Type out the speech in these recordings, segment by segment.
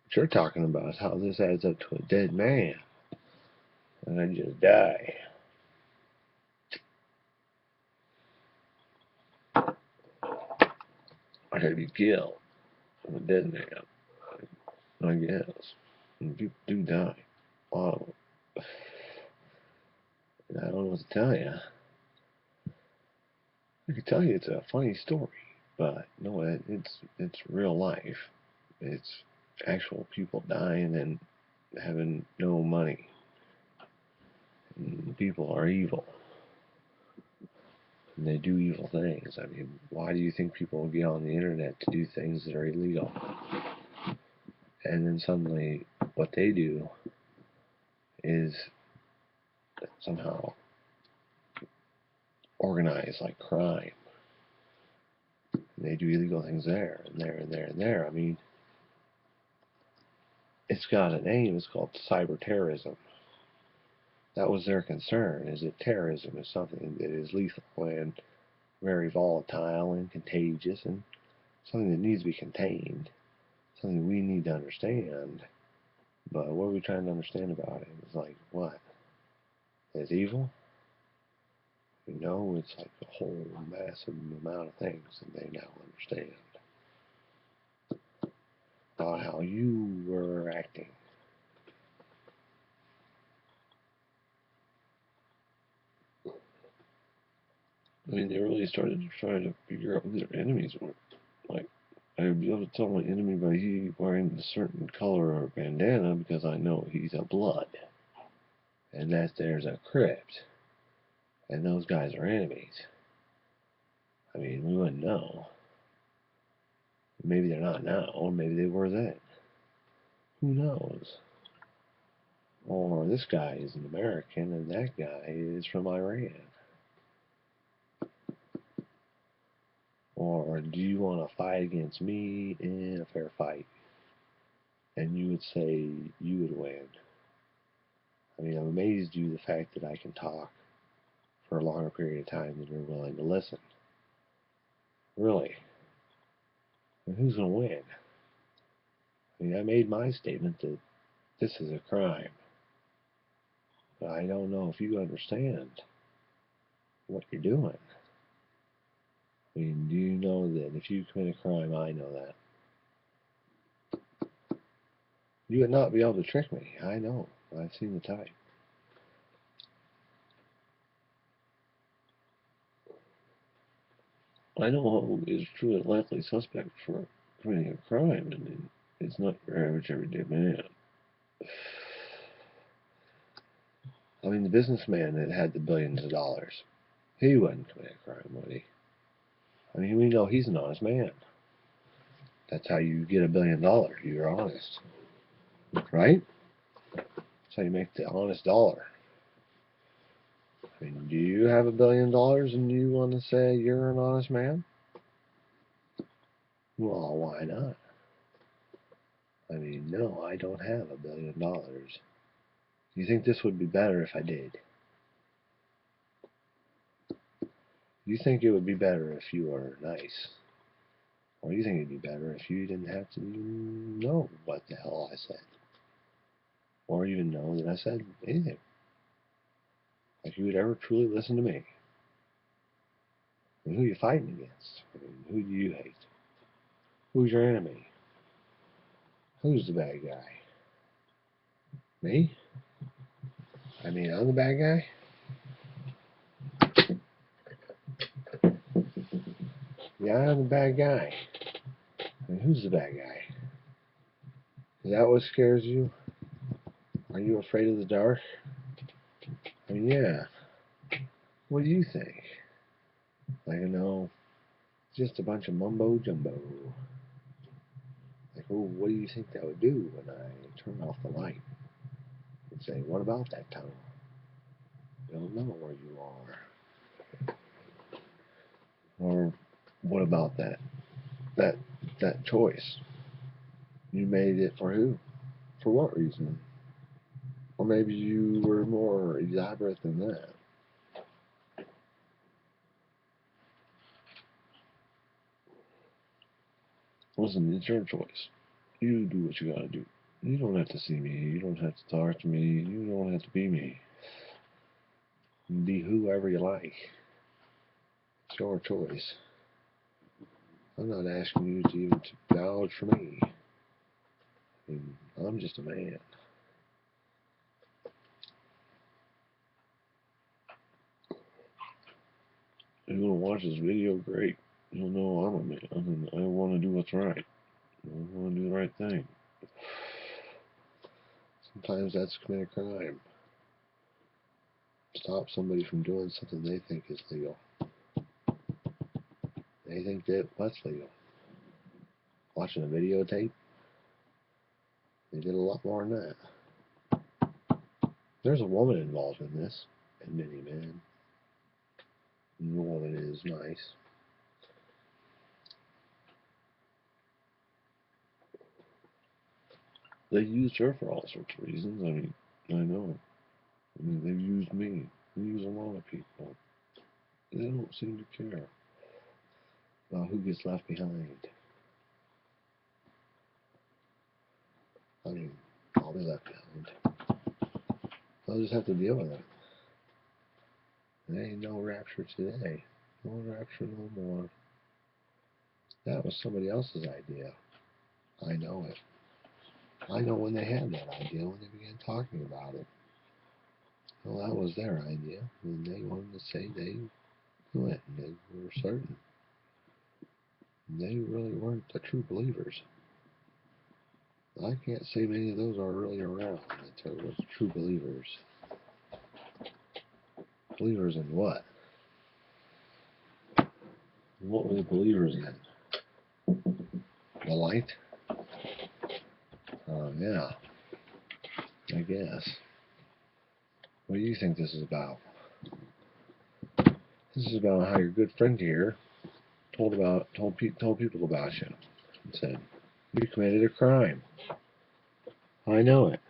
What you're talking about is how this adds up to a dead man. And I just die. I gotta be killed. I'm a dead man, I guess. And people do die. Wow. And I don't know what to tell you. I could tell you it's a funny story, but no, it's real life. It's actual people dying and having no money. And people are evil. And they do evil things. I mean, why do you think people get on the internet to do things that are illegal? And then suddenly, what they do is somehow organized like crime. And they do illegal things there and there and there and there. I mean, it's got a name. It's called cyber terrorism. That was their concern, is that terrorism is something that is lethal and very volatile and contagious and something that needs to be contained, something we need to understand. But what are we trying to understand about it? It's like, what? It's evil? You know, it's like a whole massive amount of things that they now understand about how you were acting. I mean, they really started to try to figure out who their enemies were. Like, I would be able to tell my enemy by he wearing a certain color or bandana because I know he's a blood. And that there's a crypt. And those guys are enemies. I mean, we wouldn't know. Maybe they're not now, or maybe they were then. Who knows? Or this guy is an American and that guy is from Iran. Or do you want to fight against me in a fair fight? And you would say you would win. I mean, I'm amazed you the fact that I can talk for a longer period of time than you're willing to listen. Really? And who's going to win? I mean, I made my statement that this is a crime. But I don't know if you understand what you're doing. I mean, do you know that if you commit a crime, I know that. You would not be able to trick me. I know. I've seen the type. I know who is truly likely suspect for committing a crime, and it's not your average everyday man. I mean, the businessman that had the billions of dollars, he wouldn't commit a crime, would he? I mean, we know he's an honest man. That's how you get $1 billion. You're honest, right? That's how you make the honest dollar. I mean, do you have $1 billion and you want to say you're an honest man? Well, why not? I mean, no, I don't have $1 billion. Do you think this would be better if I did? Do you think it would be better if you were nice? Or do you think it'd be better if you didn't have to know what the hell I said? Or even know that I said anything? Like you would ever truly listen to me? I mean, who are you fighting against? I mean, who do you hate? Who's your enemy? Who's the bad guy? Me? I mean, I'm the bad guy? Yeah, I'm the bad guy. I mean, who's the bad guy? Is that what scares you? Are you afraid of the dark? I mean, yeah. What do you think? Like, you know, just a bunch of mumbo jumbo. Like, oh, what do you think that would do when I turn off the light? And say, what about that tunnel? You don't know where you are. Or what about that that choice? You made it for who? For what reason? Or maybe you were more elaborate than that. Listen, it's your choice. You do what you gotta do. You don't have to see me. You don't have to talk to me. You don't have to be me. Be whoever you like. It's your choice. I'm not asking you to even to vouch for me. I mean, I'm just a man. If you want to watch this video, great. You'll know I'm a man. I mean, I want to do what's right. I want to do the right thing. Sometimes that's commit a crime. Stop somebody from doing something they think is legal. They think that what's legal. Watching a videotape, they did a lot more than that. There's a woman involved in this, and many men. And the woman is nice. They used her for all sorts of reasons. I mean, I know. I mean, they've used me. They use a lot of people. They don't seem to care about who gets left behind. I mean, I'll be left behind. I'll just have to deal with it. There ain't no rapture today. No rapture no more. That was somebody else's idea. I know it. I know when they had that idea, when they began talking about it. Well, that was their idea. And they wanted to say they knew it, and they were certain. And they really weren't the true believers. I can't say many of those are really around that were true believers. Believers in what? What were the believers in? The light? Yeah, I guess. What do you think this is about? This is about how your good friend here told people about you and said you committed a crime. I know it.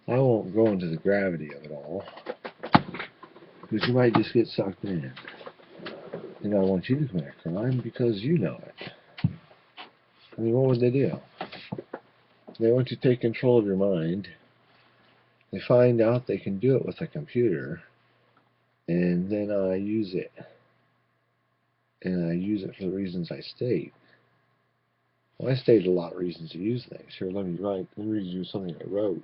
I won't go into the gravity of it all, because you might just get sucked in. And I want you to commit a crime because you know it. I mean, what would they do? They want to take control of your mind. They find out they can do it with a computer, and then I use it. And I use it for the reasons I state. Well, I stated a lot of reasons to use things. Here, let me read you something I wrote.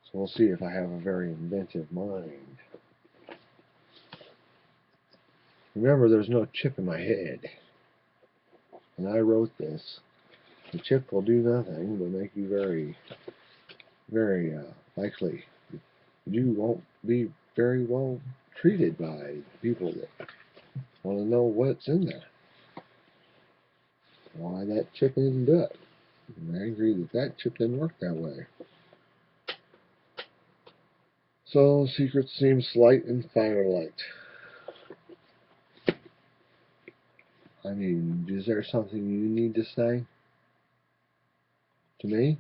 So we'll see if I have a very inventive mind. Remember, there's no chip in my head. And I wrote this. The chip will do nothing but make you very, very likely. You won't be very well treated by people that want to know what's in there. Why that chip didn't do it. And I agree that that chip didn't work that way. So secrets seem slight and firelight. I mean, is there something you need to say to me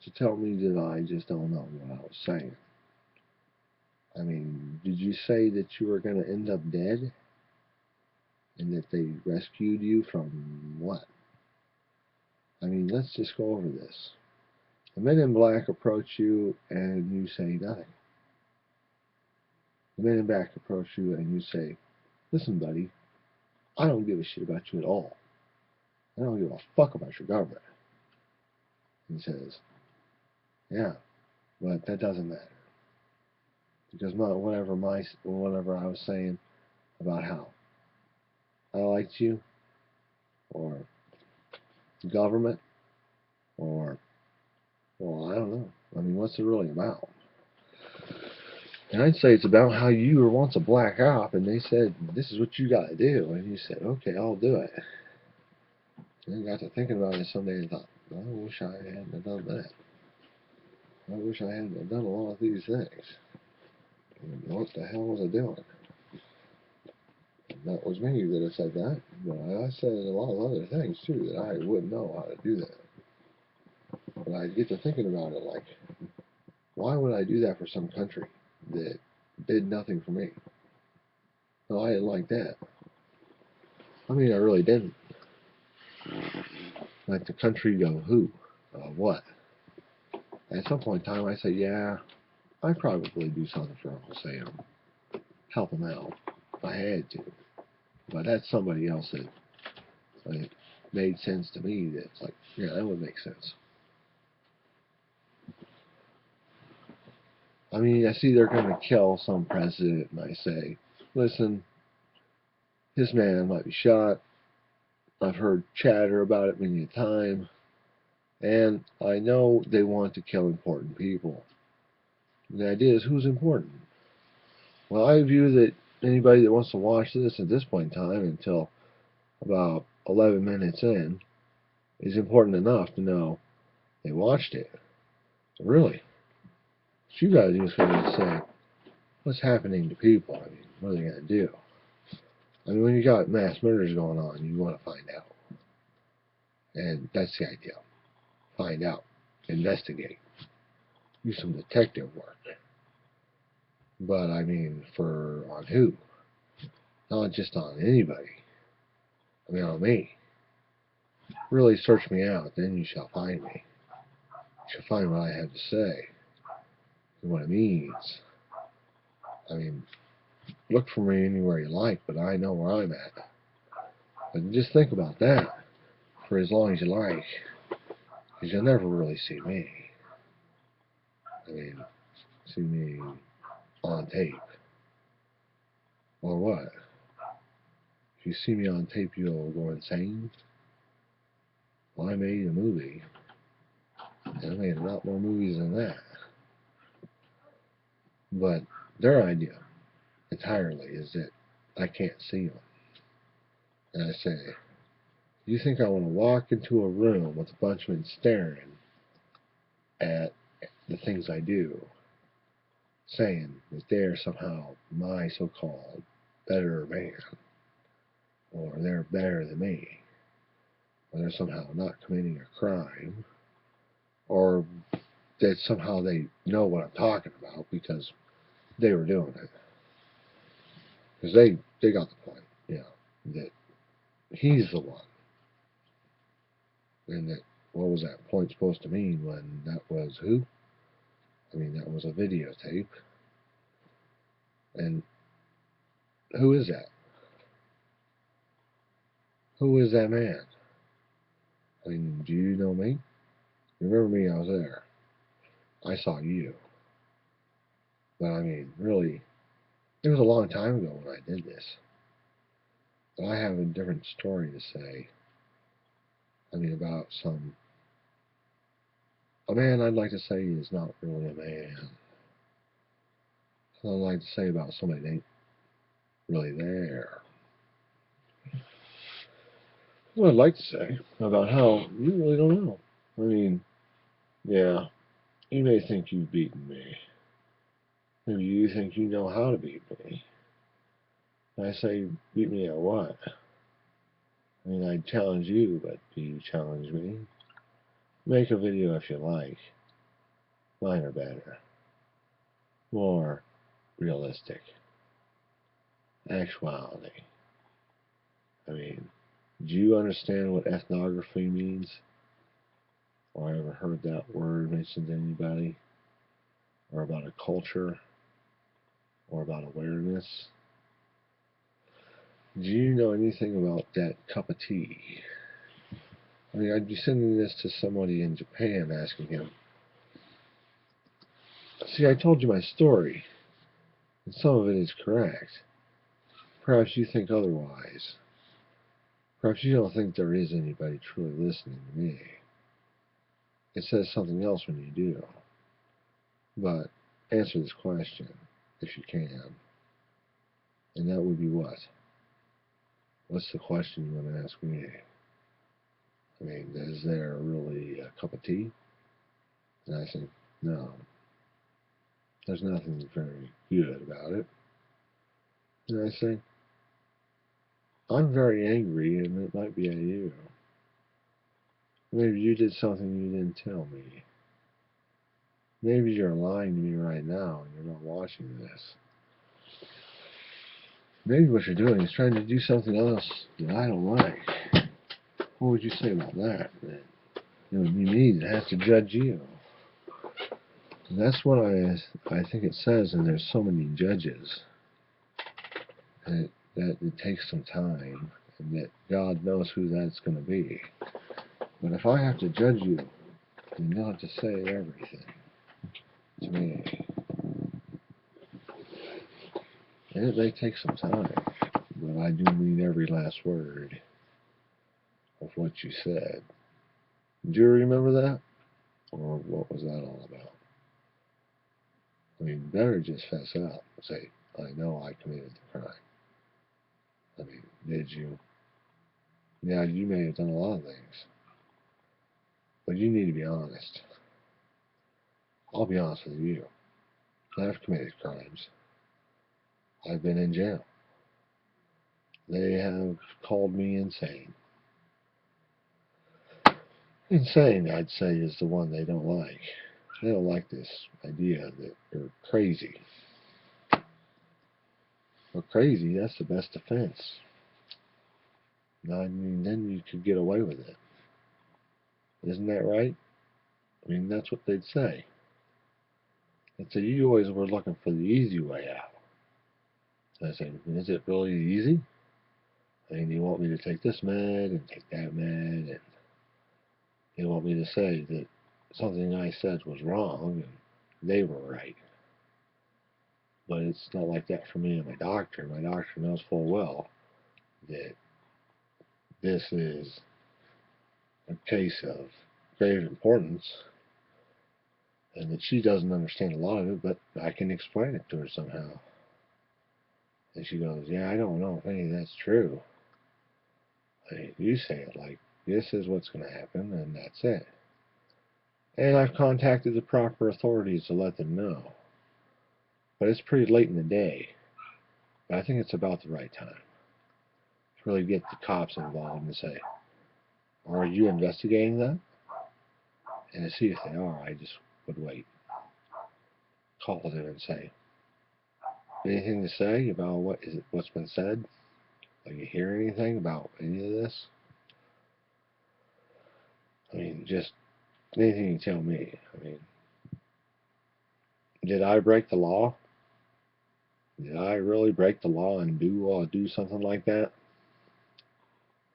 to tell me that I just don't know what I was saying? I mean, did you say that you were going to end up dead? And that they rescued you from what? I mean, let's just go over this. The men in black approach you and you say nothing. The men in black approach you and you say, listen, buddy, I don't give a shit about you at all. I don't give a fuck about your government. He says, yeah, but that doesn't matter. Because whatever I was saying about how I liked you, or the government, or, well, I don't know. I mean, what's it really about? And I'd say it's about how you were once a black op, and they said, this is what you got to do. And you said, okay, I'll do it. And I got to thinking about it someday and thought, I wish I hadn't done that. I wish I hadn't done a lot of these things. And what the hell was I doing? And that was me that had said that. But I said a lot of other things, too, that I wouldn't know how to do that. But I'd get to thinking about it like, why would I do that for some country that did nothing for me? No, I didn't like that. I mean, I really didn't. Like the country of who? what? At some point in time, I say, yeah, I'd probably do something for Uncle Sam. Help him out if I had to. But that's somebody else that like, made sense to me. That's like, yeah, that would make sense. I mean, I see they're going to kill some president, and I say, listen, this man might be shot. I've heard chatter about it many a time, and I know they want to kill important people. And the idea is, who's important? Well, I view that anybody that wants to watch this at this point in time until about 11 minutes in is important enough to know they watched it. So really, what you gotta do is say, what's happening to people? I mean, what are they gonna do? I mean, when you got mass murders going on, you want to find out. And that's the idea. Find out. Investigate. Do some detective work. But, I mean, on who? Not just on anybody. I mean, on me. Really search me out, then you shall find me. You shall find what I have to say. And what it means. I mean, look for me anywhere you like, but I know where I'm at. But just think about that for as long as you like. Because you'll never really see me. I mean, see me on tape. Or what? If you see me on tape, you'll go insane. Well, I made a movie. And I made a lot more movies than that. But their idea, entirely, is that I can't see them. And I say, you think I want to walk into a room with a bunch of men staring at the things I do, saying that they're somehow my so-called better man, or they're better than me, or they're somehow not committing a crime, or that somehow they know what I'm talking about because they were doing it. Because they got the point, you know, that he's the one. And that, what was that point supposed to mean when that was who? I mean, that was a videotape. And who is that? Who is that man? I mean, do you know me? You remember me? I was there. I saw you. But I mean, really, it was a long time ago when I did this. But I have a different story to say. I mean, about a man I'd like to say is not really a man. I'd like to say about somebody that ain't really there. What I'd like to say about how you really don't know. I mean, yeah, you may think you've beaten me. Maybe you think you know how to beat me. I say, beat me at what? I mean, I challenge you, but do you challenge me? Make a video if you like. Mine are better. More realistic. Actuality. I mean, do you understand what ethnography means? Or ever heard that word mentioned to anybody? Or about a culture? Or about awareness? Do you know anything about that cup of tea? I mean, I'd be sending this to somebody in Japan asking him, see, I told you my story, and some of it is correct. Perhaps you think otherwise. Perhaps you don't think there is anybody truly listening to me. It says something else when you do. But answer this question, if you can. And that would be what? What's the question you want to ask me? I mean, is there really a cup of tea? And I think, no. There's nothing very good about it. And I say, I'm very angry, and it might be at you. Maybe you did something you didn't tell me. Maybe you're lying to me right now, and you're not watching this. Maybe what you're doing is trying to do something else that I don't like. What would you say about that, then? It would be me that has to judge you. And that's what I think it says, and there's so many judges that it takes some time, and that God knows who that's going to be. But if I have to judge you, then you'll have to say everything to me. And it may take some time, but I do mean every last word of what you said. Do you remember that? Or what was that all about? I mean, better just fess up and say, I know I committed the crime. I mean, did you? Yeah, you may have done a lot of things. But you need to be honest. I'll be honest with you. I've committed crimes. I've been in jail. They have called me insane. Insane, I'd say, is the one they don't like. They don't like this idea that you're crazy. Well, crazy, that's the best defense. I mean, then you could get away with it. Isn't that right? I mean, that's what they'd say. They'd say, you always were looking for the easy way out. I say, is it really easy? I mean, you want me to take this med and take that med, and you want me to say that something I said was wrong and they were right. But it's not like that for me and my doctor. My doctor knows full well that this is a case of grave importance and that she doesn't understand a lot of it, but I can explain it to her somehow. And she goes, yeah, I don't know if any of that's true. I mean, you say it like, this is what's going to happen, and that's it. And I've contacted the proper authorities to let them know. But it's pretty late in the day. But I think it's about the right time to really get the cops involved and say, are you investigating that? And to see if they are, I just would wait. Call them and say, anything to say about what's been said? Do you hear anything about any of this? I mean, just anything you tell me. I mean, did I break the law? Did I really break the law and do something like that?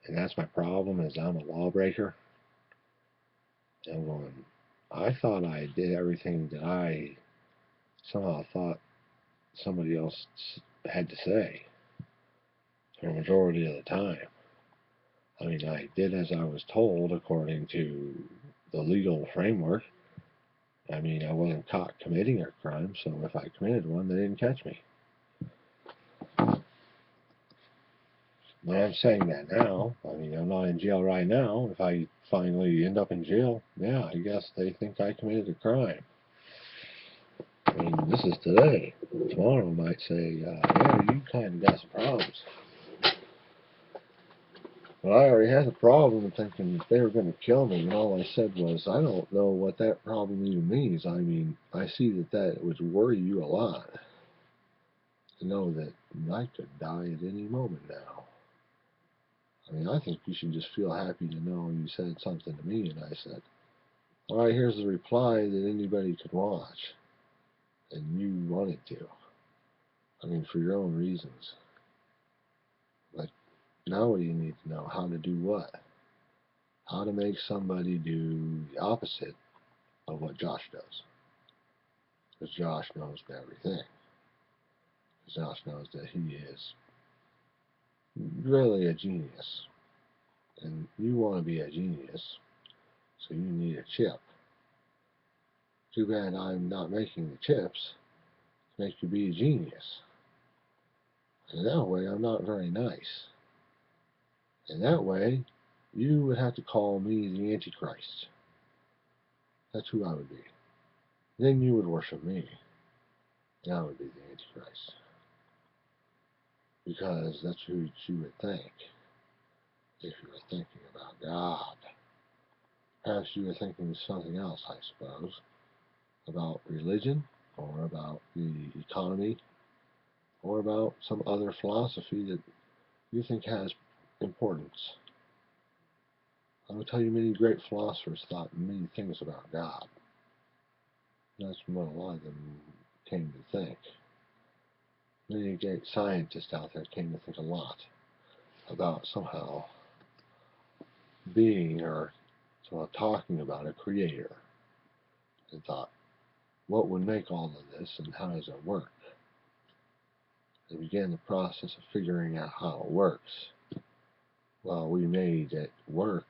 And that's my problem, is I'm a lawbreaker. And when I thought I did everything that I somehow thought somebody else had to say for a majority of the time. I mean, I did as I was told according to the legal framework. I mean, I wasn't caught committing a crime, so if I committed one, they didn't catch me. But I'm saying that now. I mean, I'm not in jail right now. If I finally end up in jail, yeah, I guess they think I committed a crime. I mean, this is today. Tomorrow might say, yeah, you kind of got some problems. But I already had a problem thinking if they were going to kill me, and all I said was, I don't know what that problem even means. I mean, I see that would worry you a lot. To know that I could die at any moment now. I mean, I think you should just feel happy to know you said something to me, and I said, all right, here's the reply that anybody could watch, and you wanted to. I mean, for your own reasons. But now what do you need to know? How to do what? How to make somebody do the opposite of what Josh does. Because Josh knows everything. Because Josh knows that he is really a genius. And you want to be a genius, so you need a chip. Too bad I'm not making the chips to make you be a genius. And that way I'm not very nice. And that way you would have to call me the Antichrist. That's who I would be. Then you would worship me. And I would be the Antichrist. Because that's who you would think if you were thinking about God. Perhaps you were thinking of something else, I suppose. About religion, or about the economy, or about some other philosophy that you think has importance. I will tell you many great philosophers thought many things about God. That's what a lot of them came to think. Many great scientists out there came to think a lot about somehow being or somehow talking about a creator, and thought, what would make all of this and how does it work? They began the process of figuring out how it works. Well, we made it work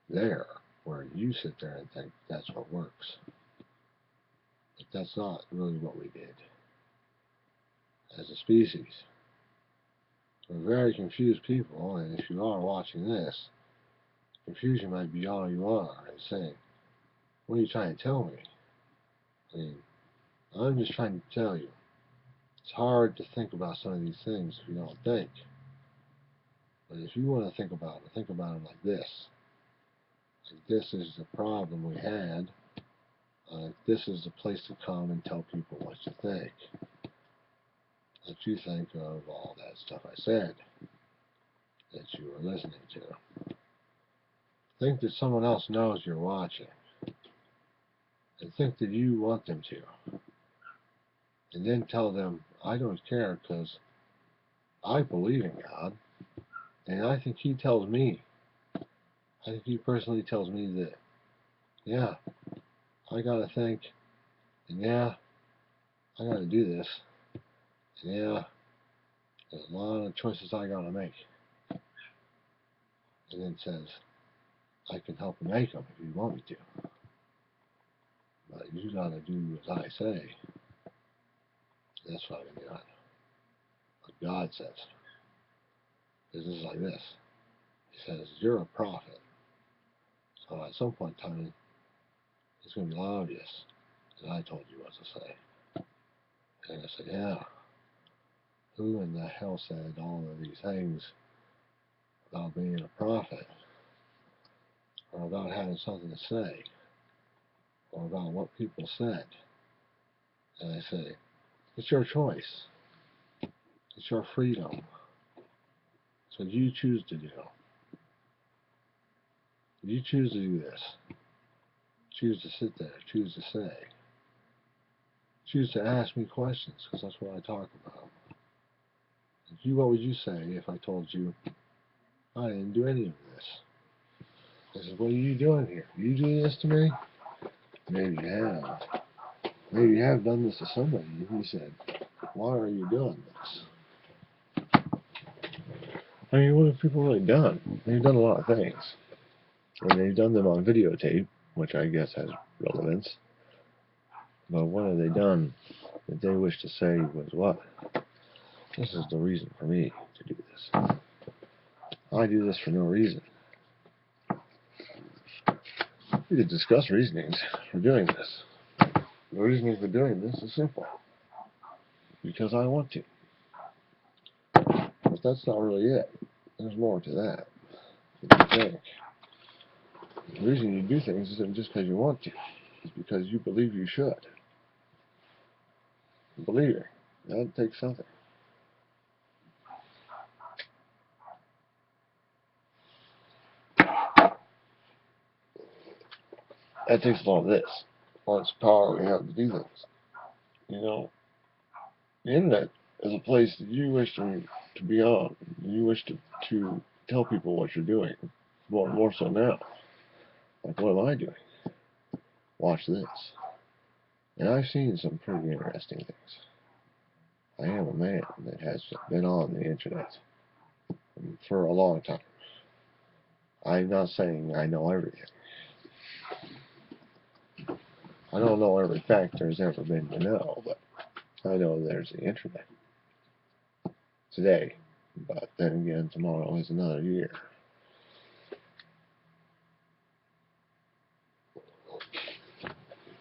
there, where you sit there and think that's what works. But that's not really what we did as a species. We're very confused people, and if you are watching this, confusion might be all you are, and saying, what are you trying to tell me? I mean, I'm just trying to tell you, it's hard to think about some of these things if you don't think. But if you want to think about them like this. Like this is the problem we had. This is the place to come and tell people what you think. What you think of all that stuff I said that you were listening to. Think that someone else knows you're watching. And think that you want them to. And then tell them, I don't care because I believe in God. And I think He tells me. I think He personally tells me that, yeah, I gotta think. And yeah, I gotta do this. And yeah, there's a lot of choices I gotta make. And then says, I can help you make them if you want me to. But you gotta do as I say. That's what I've been doing. What God says. Because it's like this. He says, you're a prophet. So at some point in time, it's going to be obvious that I told you what to say. And I said, yeah. Who in the hell said all of these things about being a prophet? Or about having something to say? Or about what people said? And I say, it's your choice. It's your freedom. It's what you choose to do. You choose to do this. Choose to sit there. Choose to say. Choose to ask me questions, because that's what I talk about. What would you say if I told you I didn't do any of this? I said, what are you doing here? You do this to me? Maybe you have. Maybe you have done this to somebody. And he said, why are you doing this? I mean, what have people really done? They've done a lot of things. And they've done them on videotape, which I guess has relevance. But what have they done that they wish to say was what? This is the reason for me to do this. I do this for no reason. We could discuss reasonings for doing this. The reasoning for doing this is simple. Because I want to. But that's not really it. There's more to that. The reason you do things isn't just because you want to. It's because you believe you should. Believe it. That takes something. That takes a lot of this. All this power we have to do things. You know, the internet is a place that you wish to be on. You wish to tell people what you're doing. More so now. Like, what am I doing? Watch this. And I've seen some pretty interesting things. I am a man that has been on the internet for a long time. I'm not saying I know everything. I don't know every fact there's ever been to know, but I know there's the internet today. But then again, tomorrow is another year.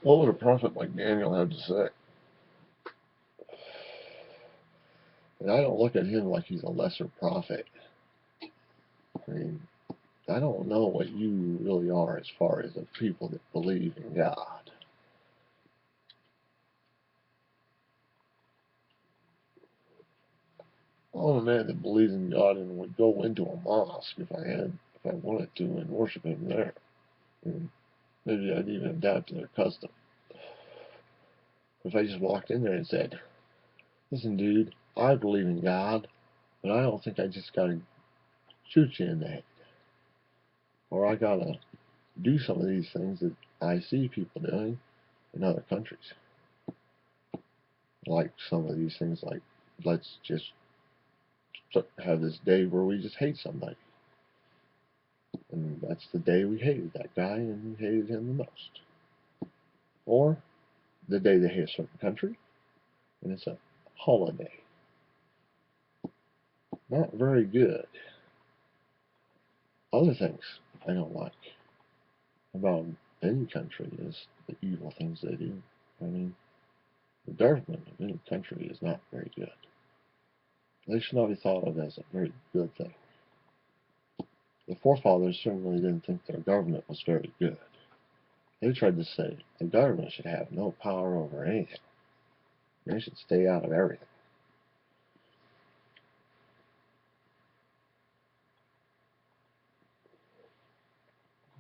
What would a prophet like Daniel have to say? And I don't look at him like he's a lesser prophet. I mean, I don't know what you really are as far as the people that believe in God. I'm a man that believes in God and would go into a mosque if if I wanted to and worship him there. And maybe I'd even adapt to their custom. If I just walked in there and said, listen, dude, I believe in God, but I don't think I just gotta shoot you in the head. Or I gotta do some of these things that I see people doing in other countries. Like some of these things, like let's just have this day where we just hate somebody. And that's the day we hated that guy and we hated him the most. Or the day they hate a certain country and it's a holiday. Not very good. Other things I don't like about any country is the evil things they do. I mean, the government of any country is not very good. They should not be thought of as a very good thing. The forefathers certainly didn't think their government was very good. They tried to say the government should have no power over anything. They should stay out of everything.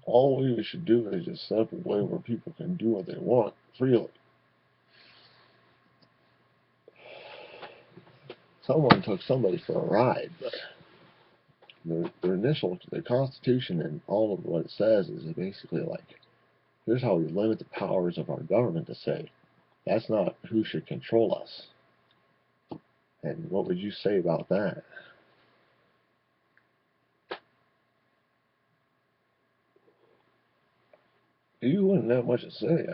All we should do is just set up a way where people can do what they want freely. Someone took somebody for a ride, but the Constitution and all of what it says is basically like, here's how we limit the powers of our government to say, that's not who should control us. And what would you say about that? You wouldn't have much to say.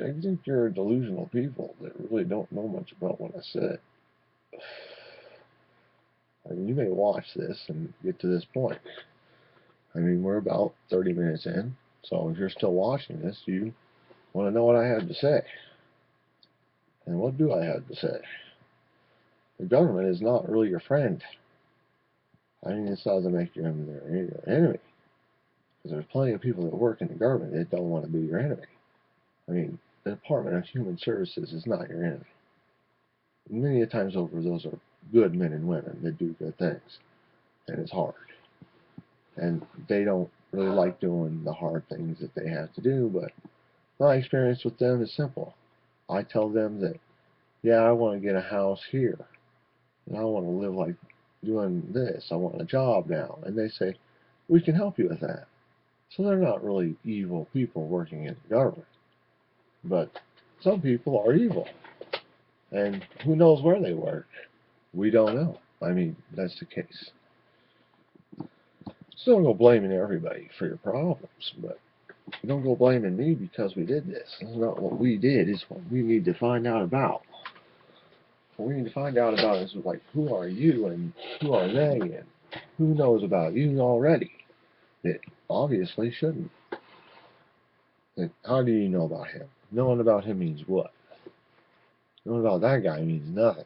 I think you're delusional people that really don't know much about what I said. I mean, you may watch this and get to this point. I mean, we're about 30 minutes in, so if you're still watching this, you want to know what I have to say. And what do I have to say? The government is not really your friend. I mean, this doesn't make your enemy your enemy. Because there's plenty of people that work in the government that don't want to be your enemy. I mean, the Department of Human Services is not your enemy. Many a times over, those are good men and women that do good things. And it's hard. And they don't really like doing the hard things that they have to do, but my experience with them is simple. I tell them that, yeah, I want to get a house here. And I want to live like doing this. I want a job now. And they say, we can help you with that. So they're not really evil people working in the government. But some people are evil. And who knows where they work? We don't know. I mean, that's the case. So don't go blaming everybody for your problems, but don't go blaming me because we did this. It's not what we did, it's what we need to find out about. What we need to find out about is like, who are you and who are they and who knows about you already? That obviously shouldn't. And how do you know about him? Knowing about him means what? Knowing about that guy means nothing.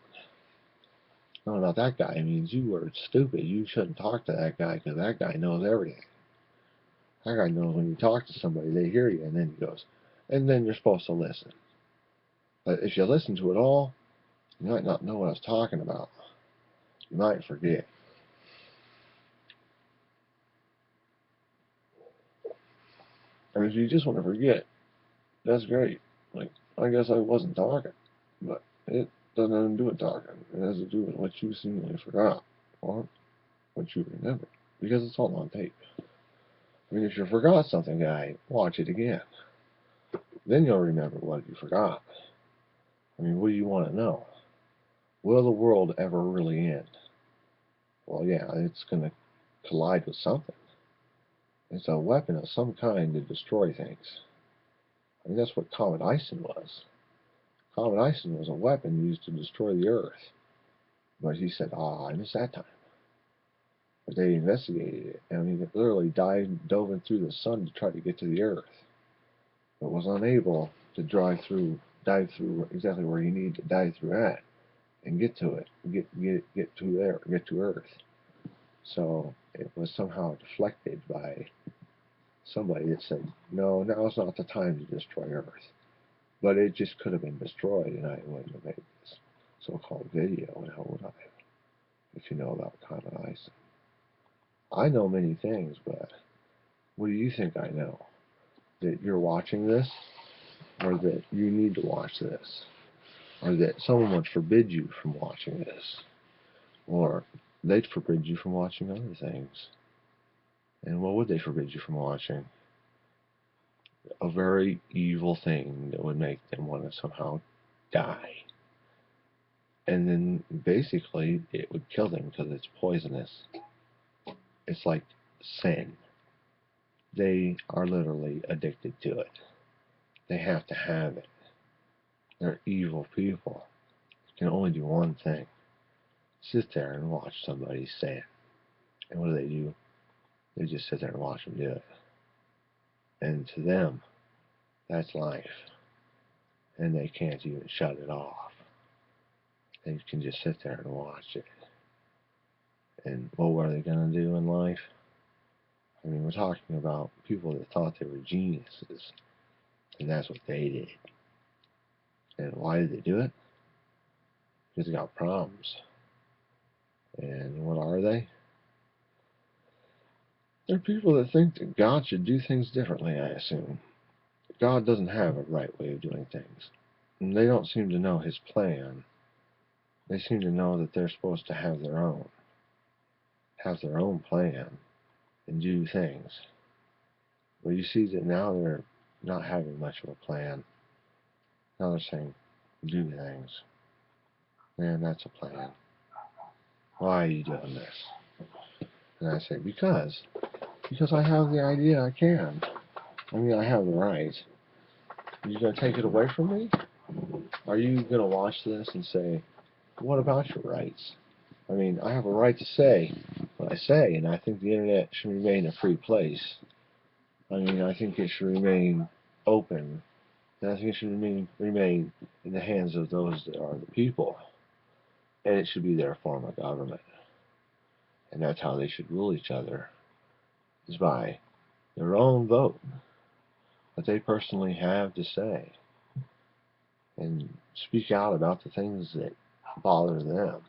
Knowing about that guy means you were stupid. You shouldn't talk to that guy because that guy knows everything. That guy knows when you talk to somebody, they hear you, and then he goes, and then you're supposed to listen. But if you listen to it all, you might not know what I was talking about. You might forget. And if you just want to forget, that's great. Like, I guess I wasn't talking, but it doesn't have to do with talking. It has to do with what you seemingly forgot, or what you remember, because it's all on tape. I mean, if you forgot something, guy, watch it again. Then you'll remember what you forgot. I mean, what do you want to know? Will the world ever really end? Well, yeah, it's going to collide with something. It's a weapon of some kind to destroy things. I mean, that's what Comet Ison was. Comet Ison was a weapon used to destroy the Earth. But he said, I missed that time. But they investigated it. I mean, it literally dove in through the sun to try to get to the Earth. But was unable to dive through exactly where he needed to dive through at and get to it, get to Earth. So it was somehow deflected by somebody that said, no, now's not the time to destroy Earth. But it just could have been destroyed, and I wouldn't have made this so-called video, and how would I, if you know about Comet Ison? I know many things, but what do you think I know? That you're watching this, or that you need to watch this, or that someone would forbid you from watching this, or they'd forbid you from watching other things. And what would they forbid you from watching? A very evil thing that would make them want to somehow die. And then basically it would kill them because it's poisonous. It's like sin. They are literally addicted to it. They have to have it. They're evil people. They can only do one thing: sit there and watch somebody sin. And what do? They just sit there and watch them do it. And to them, that's life. And they can't even shut it off. They can just sit there and watch it. And what were they going to do in life? I mean, we're talking about people that thought they were geniuses. And that's what they did. And why did they do it? Because they got problems. And what are they? They're people that think that God should do things differently, I assume. God doesn't have a right way of doing things. And they don't seem to know His plan. They seem to know that they're supposed to have their own plan, and do things. But you see that now they're not having much of a plan. Now they're saying, do things. Man, that's a plan. Why are you doing this? And I say, because I have the idea I can. I mean, I have the right. Are you going to take it away from me? Are you going to watch this and say, what about your rights? I mean, I have a right to say what I say, and I think the internet should remain a free place. I mean, I think it should remain open, and I think it should remain in the hands of those that are the people, and it should be their form of government. And that's how they should rule each other, is by their own vote, what they personally have to say, and speak out about the things that bother them,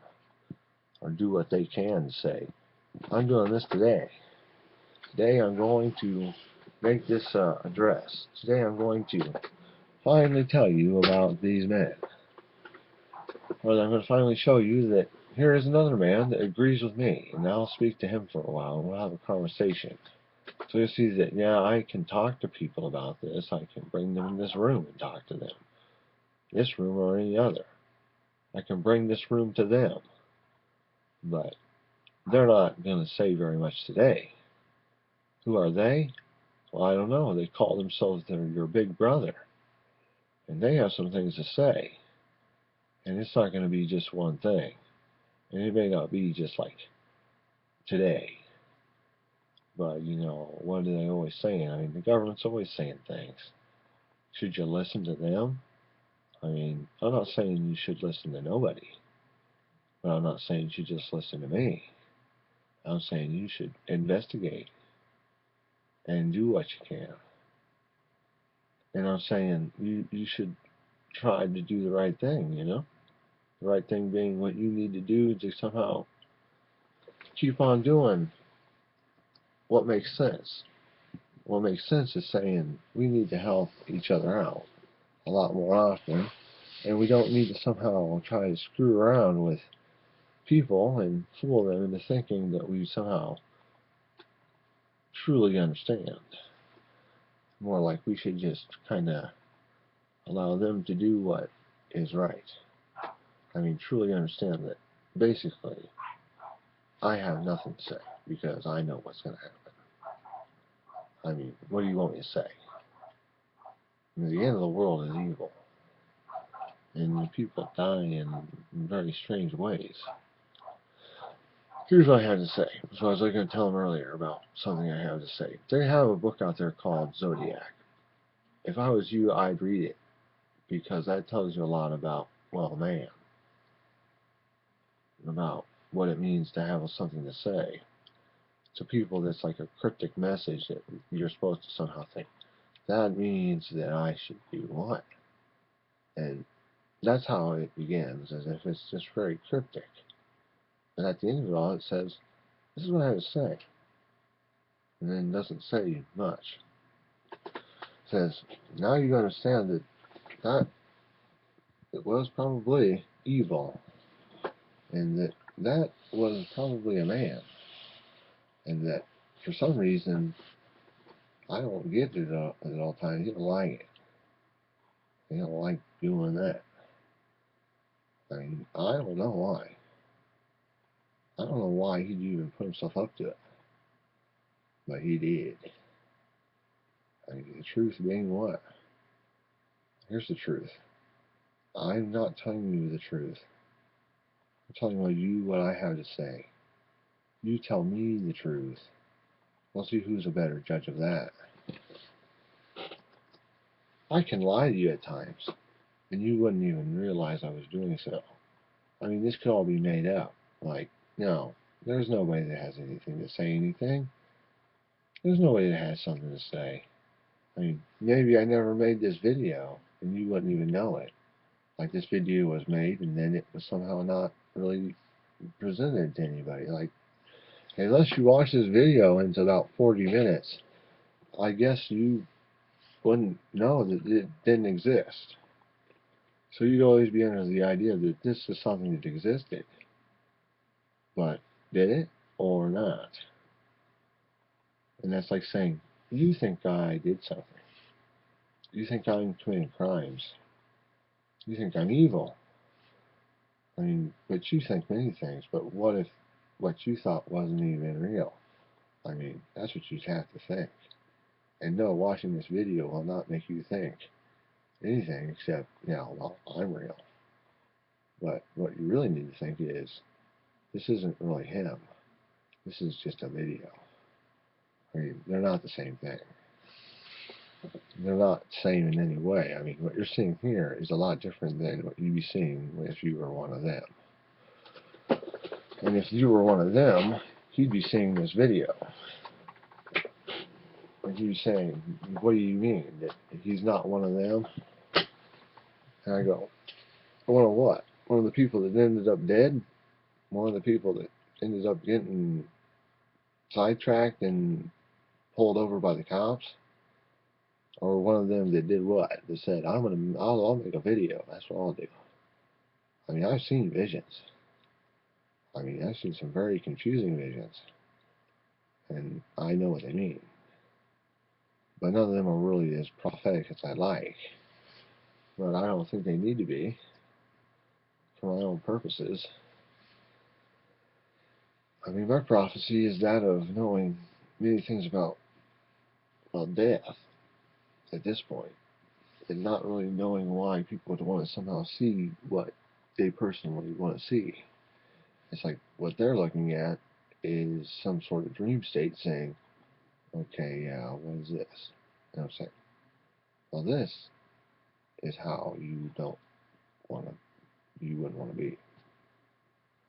or do what they can say. I'm doing this today. Today I'm going to make this address. Today I'm going to finally tell you about these men. Or I'm going to finally show you that here is another man that agrees with me, and I'll speak to him for a while, and we'll have a conversation. So you'll see that, yeah, I can talk to people about this. I can bring them in this room and talk to them. This room or any other. I can bring this room to them. But they're not going to say very much today. Who are they? Well, I don't know. They call themselves your big brother. And they have some things to say. And it's not going to be just one thing. And it may not be just like today. But, you know, what are they always saying? I mean, the government's always saying things. Should you listen to them? I mean, I'm not saying you should listen to nobody. But I'm not saying you should just listen to me. I'm saying you should investigate and do what you can. And I'm saying you should try to do the right thing, you know? The right thing being what you need to do to somehow keep on doing what makes sense. What makes sense is saying we need to help each other out a lot more often, and we don't need to somehow try to screw around with people and fool them into thinking that we somehow truly understand. More like we should just kind of allow them to do what is right. I mean, truly understand that basically I have nothing to say because I know what's going to happen. I mean, what do you want me to say? I mean, the end of the world is evil. And people die in very strange ways. Here's what I had to say. So I was going to tell them earlier about something I have to say. They have a book out there called Zodiac. If I was you, I'd read it because that tells you a lot about, well, man, about what it means to have something to say. To people, that's like a cryptic message that you're supposed to somehow think, that means that I should do what? And that's how it begins, as if it's just very cryptic. And at the end of it all, it says, this is what I have to say. and then doesn't say much. It says, now you understand that it was probably evil, and that was probably a man, and that for some reason I don't get it at all times. You don't like it. You don't like doing that. I mean, I don't know why. I don't know why he'd even put himself up to it, but he did. I mean, the truth being what? Here's the truth. I'm not telling you the truth. I'm telling you what I have to say. You tell me the truth. We'll see who's a better judge of that. I can lie to you at times, and you wouldn't even realize I was doing so. I mean, this could all be made up. Like, no, there's nobody that has anything to say anything. There's nobody that has something to say. I mean, maybe I never made this video, and you wouldn't even know it. Like, this video was made, and then it was somehow not really presented to anybody. Like, unless you watch this video and it's about 40 minutes, I guess you wouldn't know that it didn't exist. So you'd always be under the idea that this is something that existed. But did it or not? And that's like saying, you think I did something. You think I'm committing crimes. You think I'm evil. I mean, but you think many things, but what if what you thought wasn't even real? I mean, that's what you'd have to think. And no, watching this video will not make you think anything except, well, I'm real. But what you really need to think is, this isn't really him. This is just a video. I mean, they're not the same thing. They're not the same in any way. I mean, what you're seeing here is a lot different than what you'd be seeing if you were one of them. And if you were one of them, he'd be seeing this video. And he'd be saying, what do you mean? That he's not one of them? And I go, one of what? One of the people that ended up dead? One of the people that ended up getting sidetracked and pulled over by the cops? Or one of them that did what? That said, I'll make a video. That's what I'll do. I mean, I've seen visions. I mean, I've seen some very confusing visions. And I know what they mean. But none of them are really as prophetic as I like. But I don't think they need to be, for my own purposes. I mean, my prophecy is that of knowing many things about death at this point, and not really knowing why people would want to somehow see what they personally want to see. It's like what they're looking at is some sort of dream state saying, okay, what is this? And I'm saying, well, this is how you wouldn't want to be.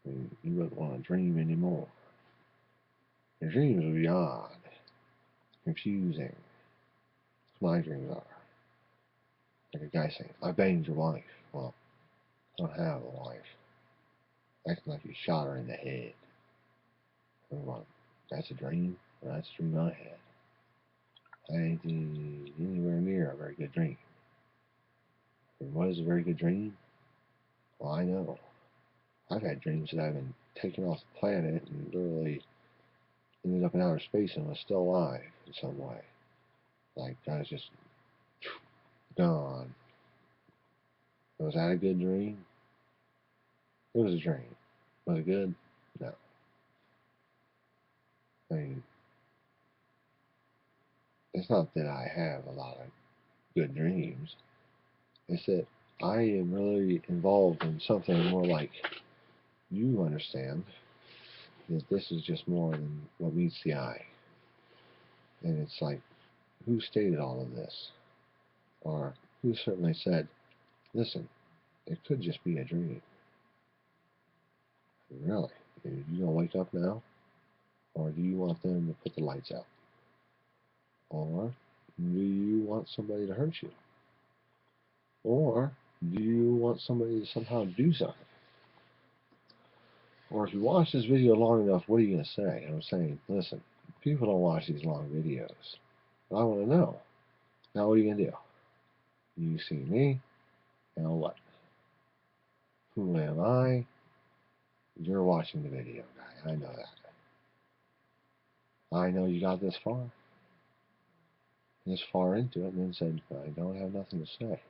I mean, you wouldn't want to dream anymore. Your dreams would be odd, confusing. That's what my dreams are. Like a guy saying, I banged your wife. Well, I don't have a wife. Acting like you shot her in the head. Well, that's a dream? Well, that's a dream I had. I ain't anywhere near a very good dream. And what is a very good dream? Well, I know. I've had dreams that I've been taken off the planet and literally ended up in outer space and was still alive in some way. Like, I was just gone. Was that a good dream? It was a dream. Was it good? No. I mean, it's not that I have a lot of good dreams. It's that I am really involved in something more like you understand, that this is just more than what meets the eye. And it's like, who stated all of this? Or who certainly said, listen, it could just be a dream. Really? Are you going to wake up now? Or do you want them to put the lights out? Or do you want somebody to hurt you? Or do you want somebody to somehow do something? Or if you watch this video long enough, what are you going to say? I'm saying, listen, People don't watch these long videos. But I want to know. Now what are you going to do? You see me. Now what? Who am I? You're watching the video, guy. I know that. I know you got this far. This far into it, and then said, I don't have nothing to say.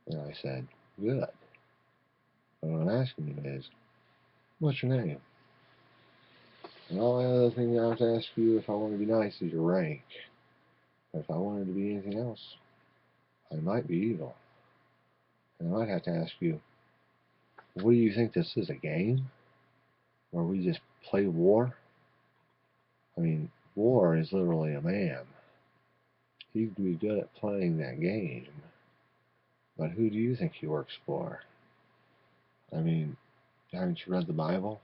And I said, good. But what I'm asking you is, what's your name? And all the other thing I have to ask you, if I want to be nice, is your rank. If I wanted to be anything else, I might be evil. And I might have to ask you, what do you think this is, a game? Where we just play war? I mean, war is literally a man. He'd be good at playing that game. But who do you think he works for? I mean, haven't you read the Bible?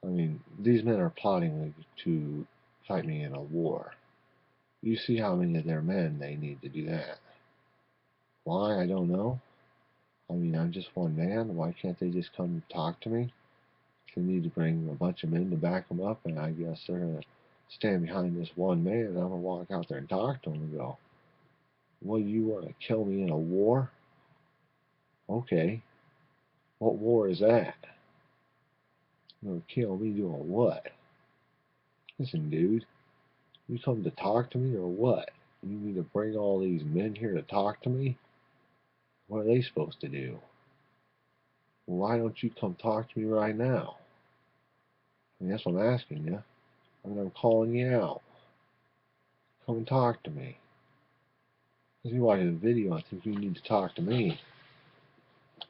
I mean, these men are plotting to fight me in a war. You see how many of their men they need to do that. Why? I don't know. I mean, I'm just one man. Why can't they just come talk to me? They need to bring a bunch of men to back them up, and I guess they're going to stand behind this one man, and I'm going to walk out there and talk to him and go, well, you want to kill me in a war? Okay. What war is that? You're going to kill me doing what? Listen, dude, you come to talk to me or what? You need to bring all these men here to talk to me? What are they supposed to do? Why don't you come talk to me right now? I mean, that's what I'm asking you. I mean, I'm calling you out. Come and talk to me. If you watch the video, I think you need to talk to me.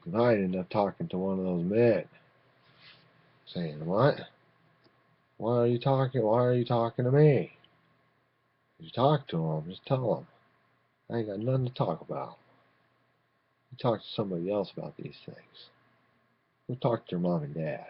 And I end up talking to one of those men. Saying, what? Why are you talking? Why are you talking to me? If you talk to him, just tell him. I ain't got nothing to talk about. You talk to somebody else about these things. Go talk to your mom and dad.